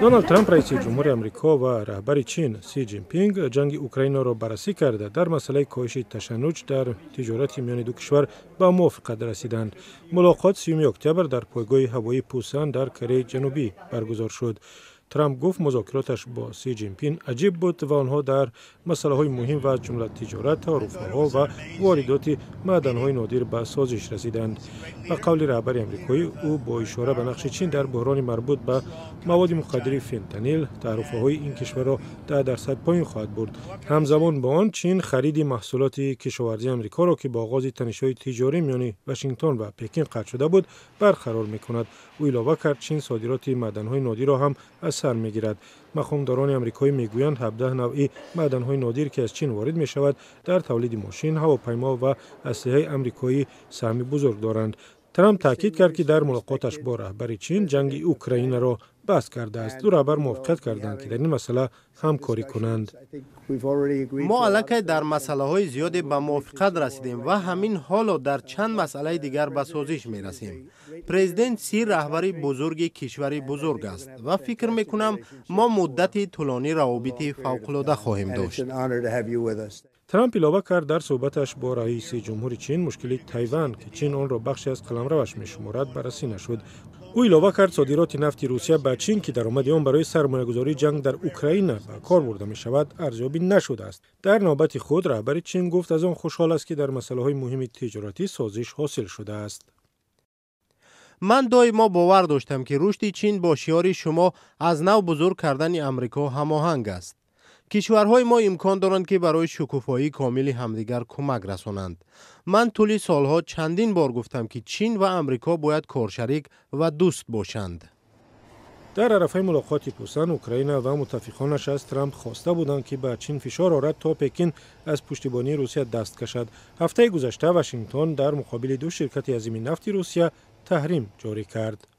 دونالد ترامپ رئیس جمهور آمریکا و رهبر چین سی جین پینگ جنگ اوکراین را بررسی کرده در مسئله کاهش تشنج در تجارت میان دو کشور به موافقت رسیدند. ملاقات 30 اکتبر در پایگاه هوایی پوسان در کره جنوبی برگزار شد. ترامپ گفت مذاکراتش با سی جین پینگ عجیب بود و آنها در مسائل مهم و از جمله تجارت، تعرفه‌ها و واردات معدن‌های نادر به سازش رسیدند. به قول رهبر آمریکایی، او با اشاره به نقش چین در بحران مربوط به مواد مخدر فنتانیل، تعرفه‌های این کشور را 10% پایین خواهد برد. همزمان با آن چین خرید محصولات کشاورزی آمریکا را که با آغاز تنش‌های تجاری میان واشنگتن و پکین قطع شده بود برقرار می‌کند. او اضافه کرد چین صادرات معدن‌های نادر را هم از سر می‌گیرد. مخامداران آمریکایی میگویند 17 نوع معدن‌های نادر که از چین وارد می‌شود در تولید ماشین، هواپیما و اسلحه آمریکایی سهم بزرگ دارند. ترامپ تاکید کرد که در ملاقاتش با رهبر چین جنگ اوکراین را بحث کرده است. دو رهبر موافقت کردند که در این مسئله همکاری کنند. ما علیه در مسئله های زیادی به موافقت رسیدیم و همین حالا در چند مسئله دیگر به سازش می رسیم. پرزیدنت سی رهبری بزرگ کشوری بزرگ است و فکر می کنم ما مدت طولانی روابط فوق العاده خواهیم داشت. ترامپ اضافه کرد در صحبتش با رئیس جمهور چین مشکل تایوان که چین آن را بخشی از قلمروش می‌شمارد بررسی نشد. او اضافه کرد صادرات نفت روسیه به چین که درآمد آن برای سرمایه‌گذاری جنگ در اوکراین به کار برده می‌شود ارزیابی نشده است. در نوبت خود رهبر چین گفت از آن خوشحال است که در مسائل‌های مهم تجارتی سازش حاصل شده است. من دائما باور داشتم که رشد چین با شعار شما از نو بزرگ کردن آمریکا هماهنگ است. کشورهای ما امکان دارند که برای شکوفایی کامل همدیگر کمک رسانند. من طول سالها چندین بار گفتم که چین و آمریکا باید کارشریک و دوست باشند. در عرفه ملاقات پوسان، اوکراین و متفقانش از ترامپ خواسته بودند که به چین فشار آورد تا پکین از پشتیبانی روسیه دست کشد. هفته گذشته واشنگتن در مقابل دو شرکت عظیم نفت روسیه تحریم جاری کرد.